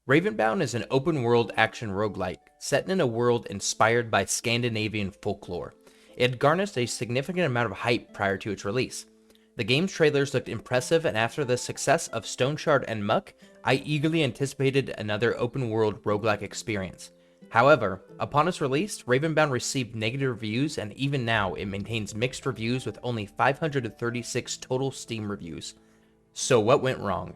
Ravenbound is an open-world action roguelike set in a world inspired by Scandinavian folklore. It had garnered a significant amount of hype prior to its release. The game's trailers looked impressive, and after the success of Stone Shard and Muck, I eagerly anticipated another open-world roguelike experience. However, upon its release, Ravenbound received negative reviews, and even now it maintains mixed reviews with only 536 total Steam reviews. So what went wrong?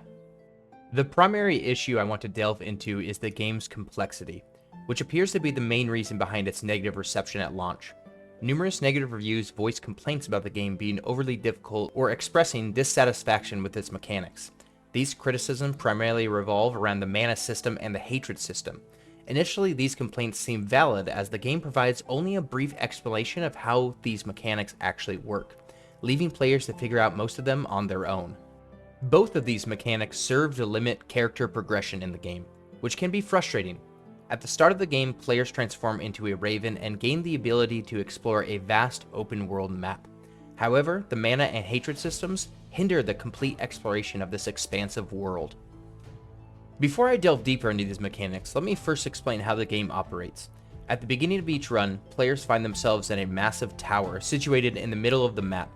The primary issue I want to delve into is the game's complexity, which appears to be the main reason behind its negative reception at launch. Numerous negative reviews voice complaints about the game being overly difficult or expressing dissatisfaction with its mechanics. These criticisms primarily revolve around the mana system and the hatred system. Initially, these complaints seem valid as the game provides only a brief explanation of how these mechanics actually work, leaving players to figure out most of them on their own. Both of these mechanics serve to limit character progression in the game, which can be frustrating. At the start of the game, players transform into a raven and gain the ability to explore a vast open world map. However, the mana and hatred systems hinder the complete exploration of this expansive world. Before I delve deeper into these mechanics, let me first explain how the game operates. At the beginning of each run, players find themselves in a massive tower situated in the middle of the map.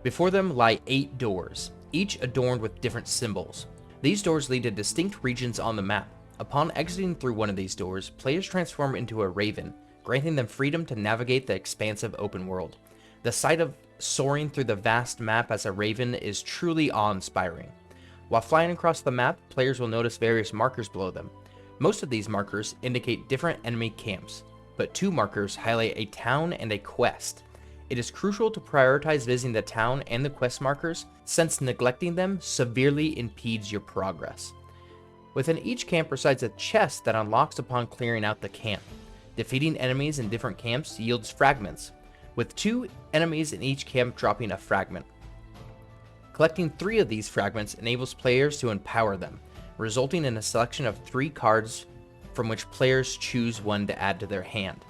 Before them lie 8 doors, each adorned with different symbols. These doors lead to distinct regions on the map. Upon exiting through one of these doors, players transform into a raven, granting them freedom to navigate the expansive open world. The sight of soaring through the vast map as a raven is truly awe-inspiring. While flying across the map, players will notice various markers below them. Most of these markers indicate different enemy camps, but 2 markers highlight a town and a quest. It is crucial to prioritize visiting the town and the quest markers, since neglecting them severely impedes your progress. Within each camp resides a chest that unlocks upon clearing out the camp. Defeating enemies in different camps yields fragments, with 2 enemies in each camp dropping a fragment. Collecting 3 of these fragments enables players to empower them, resulting in a selection of 3 cards from which players choose one to add to their hand.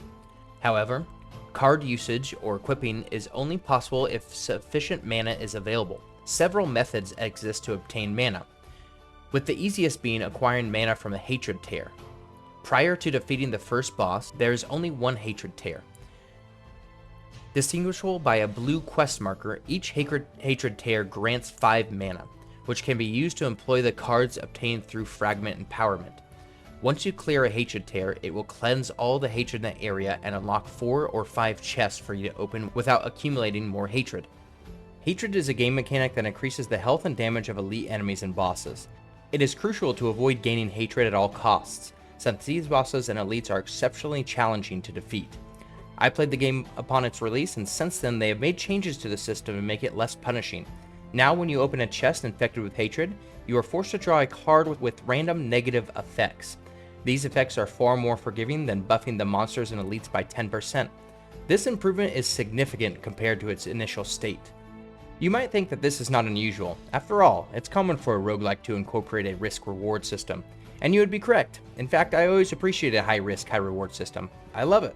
However, card usage or equipping is only possible if sufficient mana is available. Several methods exist to obtain mana, with the easiest being acquiring mana from a hatred tear. Prior to defeating the first boss, there is only one hatred tear. Distinguishable by a blue quest marker, each hatred tear grants 5 mana, which can be used to employ the cards obtained through fragment empowerment. Once you clear a hatred tear, it will cleanse all the hatred in the area and unlock 4 or 5 chests for you to open without accumulating more hatred. Hatred is a game mechanic that increases the health and damage of elite enemies and bosses. It is crucial to avoid gaining hatred at all costs, since these bosses and elites are exceptionally challenging to defeat. I played the game upon its release, and since then they have made changes to the system to make it less punishing. Now when you open a chest infected with hatred, you are forced to draw a card with random negative effects. These effects are far more forgiving than buffing the monsters and elites by 10%. This improvement is significant compared to its initial state. You might think that this is not unusual. After all, it's common for a roguelike to incorporate a risk-reward system. And you would be correct. In fact, I always appreciate a high-risk, high-reward system. I love it.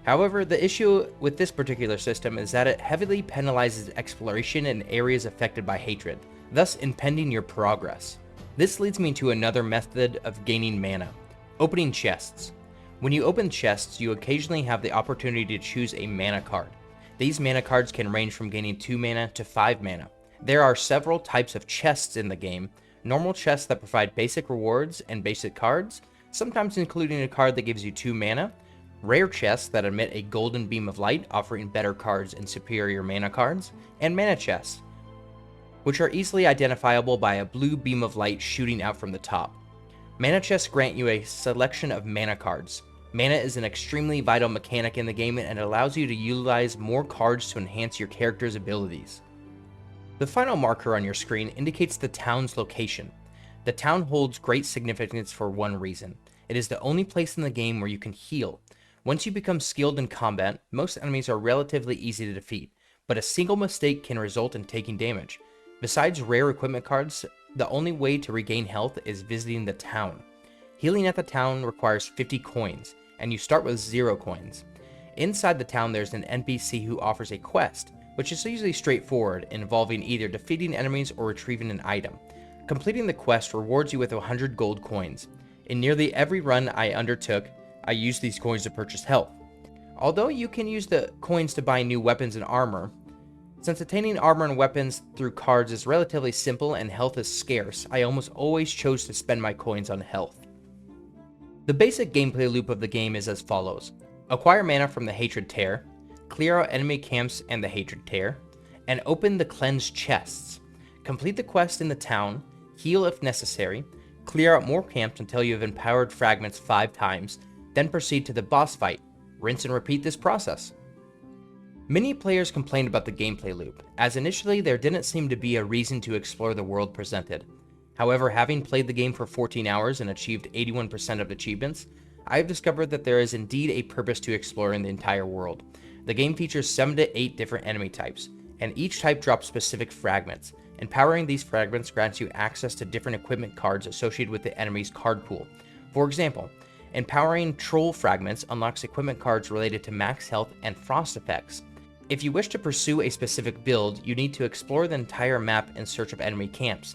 However, the issue with this particular system is that it heavily penalizes exploration in areas affected by hatred, thus impeding your progress. This leads me to another method of gaining mana: opening chests. When you open chests, you occasionally have the opportunity to choose a mana card. These mana cards can range from gaining 2 mana to 5 mana. There are several types of chests in the game: normal chests that provide basic rewards and basic cards, sometimes including a card that gives you 2 mana, rare chests that emit a golden beam of light offering better cards and superior mana cards, and mana chests, which are easily identifiable by a blue beam of light shooting out from the top. Mana chests grant you a selection of mana cards. Mana is an extremely vital mechanic in the game and allows you to utilize more cards to enhance your character's abilities. The final marker on your screen indicates the town's location. The town holds great significance for one reason: it is the only place in the game where you can heal. Once you become skilled in combat, most enemies are relatively easy to defeat, but a single mistake can result in taking damage. Besides rare equipment cards, the only way to regain health is visiting the town. Healing at the town requires 50 coins, and you start with 0 coins. Inside the town there's an NPC who offers a quest, which is usually straightforward, involving either defeating enemies or retrieving an item. Completing the quest rewards you with 100 gold coins. In nearly every run I undertook, I used these coins to purchase health. Although you can use the coins to buy new weapons and armor, since attaining armor and weapons through cards is relatively simple and health is scarce, I almost always chose to spend my coins on health. The basic gameplay loop of the game is as follows. Acquire mana from the Hatred Tear, clear out enemy camps and the Hatred Tear, and open the cleansed chests. Complete the quest in the town, heal if necessary, clear out more camps until you have empowered fragments 5 times, then proceed to the boss fight. Rinse and repeat this process. Many players complained about the gameplay loop, as initially there didn't seem to be a reason to explore the world presented. However, having played the game for 14 hours and achieved 81% of achievements, I have discovered that there is indeed a purpose to exploring the entire world. The game features 7 to 8 different enemy types, and each type drops specific fragments. Empowering these fragments grants you access to different equipment cards associated with the enemy's card pool. For example, empowering troll fragments unlocks equipment cards related to max health and frost effects. If you wish to pursue a specific build, you need to explore the entire map in search of enemy camps.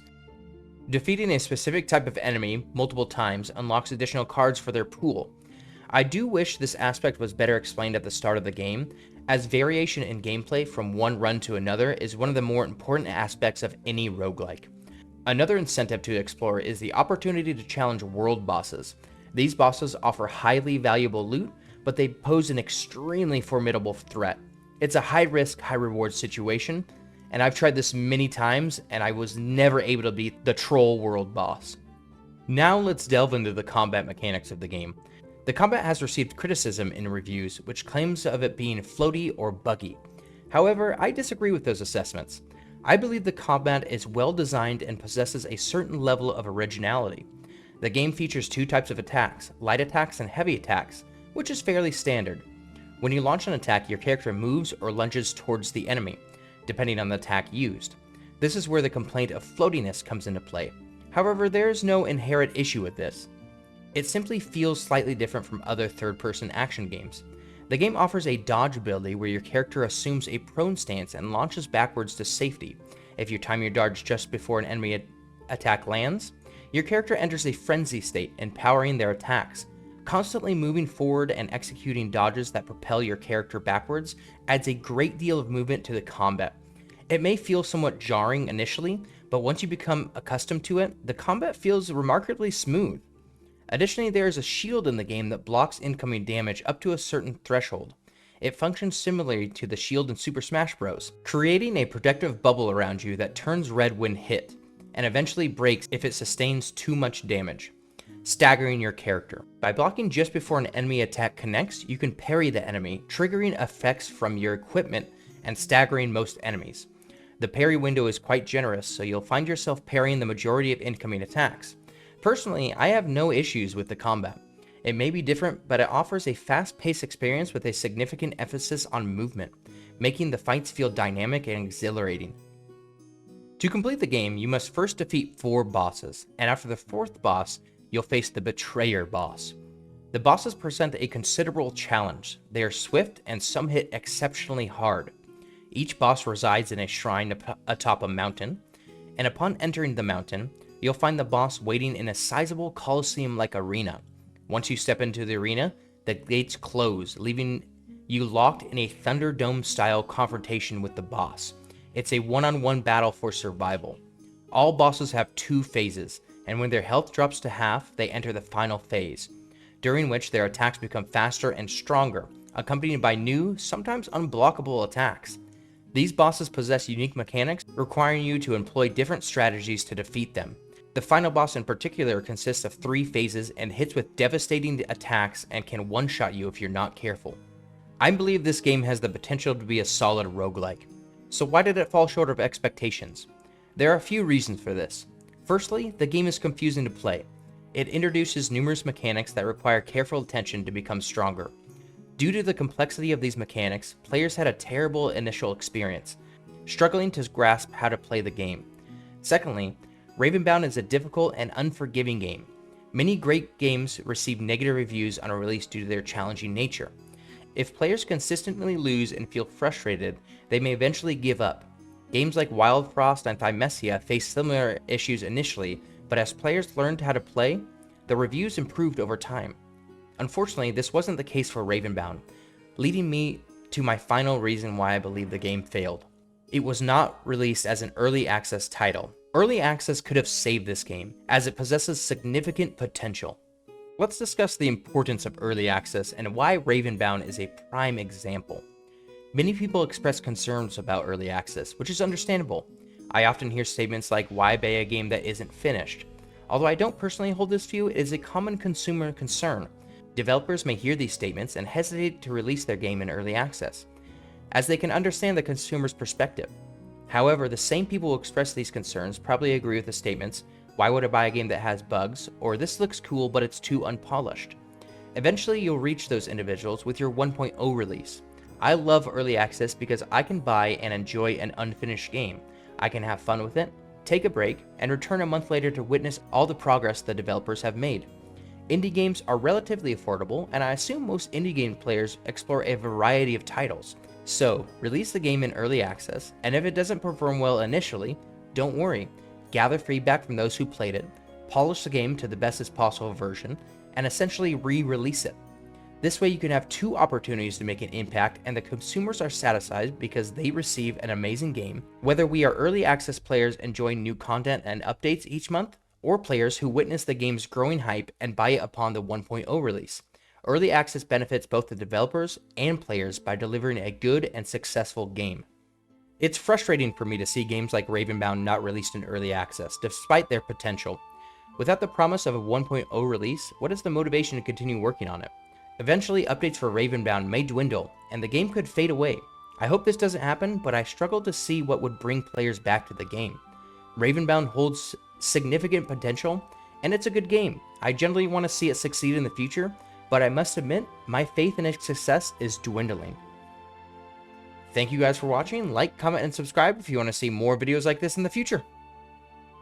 Defeating a specific type of enemy multiple times unlocks additional cards for their pool. I do wish this aspect was better explained at the start of the game, as variation in gameplay from one run to another is one of the more important aspects of any roguelike. Another incentive to explore is the opportunity to challenge world bosses. These bosses offer highly valuable loot, but they pose an extremely formidable threat. It's a high risk, high reward situation, and I've tried this many times and I was never able to beat the troll world boss. Now let's delve into the combat mechanics of the game. The combat has received criticism in reviews which claims of it being floaty or buggy. However, I disagree with those assessments. I believe the combat is well designed and possesses a certain level of originality. The game features 2 types of attacks, light attacks and heavy attacks, which is fairly standard. When you launch an attack, your character moves or lunges towards the enemy, depending on the attack used. This is where the complaint of floatiness comes into play. However, there is no inherent issue with this. It simply feels slightly different from other third-person action games. The game offers a dodge ability where your character assumes a prone stance and launches backwards to safety. If you time your dodge just before an enemy attack lands, your character enters a frenzy state, empowering their attacks. Constantly moving forward and executing dodges that propel your character backwards adds a great deal of movement to the combat. It may feel somewhat jarring initially, but once you become accustomed to it, the combat feels remarkably smooth. Additionally, there is a shield in the game that blocks incoming damage up to a certain threshold. It functions similarly to the shield in Super Smash Bros., creating a protective bubble around you that turns red when hit, and eventually breaks if it sustains too much damage, staggering your character. By blocking just before an enemy attack connects, you can parry the enemy, triggering effects from your equipment and staggering most enemies. The parry window is quite generous, so you'll find yourself parrying the majority of incoming attacks. Personally, I have no issues with the combat. It may be different, but it offers a fast-paced experience with a significant emphasis on movement, making the fights feel dynamic and exhilarating. To complete the game, you must first defeat 4 bosses, and after the 4th boss, you'll face the Betrayer boss. The bosses present a considerable challenge. They are swift and some hit exceptionally hard. Each boss resides in a shrine atop a mountain, and upon entering the mountain, you'll find the boss waiting in a sizable Colosseum-like arena. Once you step into the arena, the gates close, leaving you locked in a Thunderdome-style confrontation with the boss. It's a one-on-one battle for survival. All bosses have 2 phases, and when their health drops to half, they enter the final phase, during which their attacks become faster and stronger, accompanied by new, sometimes unblockable attacks. These bosses possess unique mechanics, requiring you to employ different strategies to defeat them. The final boss in particular consists of 3 phases and hits with devastating attacks and can one-shot you if you're not careful. I believe this game has the potential to be a solid roguelike. So why did it fall short of expectations? There are a few reasons for this. Firstly, the game is confusing to play. It introduces numerous mechanics that require careful attention to become stronger. Due to the complexity of these mechanics, players had a terrible initial experience, struggling to grasp how to play the game. Secondly, Ravenbound is a difficult and unforgiving game. Many great games receive negative reviews on a release due to their challenging nature. If players consistently lose and feel frustrated, they may eventually give up. Games like Wild Frost and Thymesia face similar issues initially, but as players learned how to play, the reviews improved over time. Unfortunately, this wasn't the case for Ravenbound, leading me to my final reason why I believe the game failed. It was not released as an early access title. Early access could have saved this game, as it possesses significant potential. Let's discuss the importance of early access and why Ravenbound is a prime example. Many people express concerns about early access, which is understandable. I often hear statements like, why buy a game that isn't finished? Although I don't personally hold this view, it is a common consumer concern. Developers may hear these statements and hesitate to release their game in early access, as they can understand the consumer's perspective. However, the same people who express these concerns probably agree with the statements, why would I buy a game that has bugs, or this looks cool but it's too unpolished. Eventually you'll reach those individuals with your 1.0 release. I love early access because I can buy and enjoy an unfinished game. I can have fun with it, take a break, and return a month later to witness all the progress the developers have made. Indie games are relatively affordable, and I assume most indie game players explore a variety of titles. So, release the game in early access, and if it doesn't perform well initially, don't worry. Gather feedback from those who played it, polish the game to the bestest possible version, and essentially re-release it. This way you can have two opportunities to make an impact, and the consumers are satisfied because they receive an amazing game, whether we are early access players enjoying new content and updates each month, or players who witness the game's growing hype and buy it upon the 1.0 release. Early access benefits both the developers and players by delivering a good and successful game. It's frustrating for me to see games like Ravenbound not released in early access, despite their potential. Without the promise of a 1.0 release, what is the motivation to continue working on it? Eventually, updates for Ravenbound may dwindle, and the game could fade away. I hope this doesn't happen, but I struggle to see what would bring players back to the game. Ravenbound holds significant potential, and it's a good game. I generally want to see it succeed in the future, but I must admit, my faith in its success is dwindling. Thank you guys for watching. Like, comment, and subscribe if you want to see more videos like this in the future.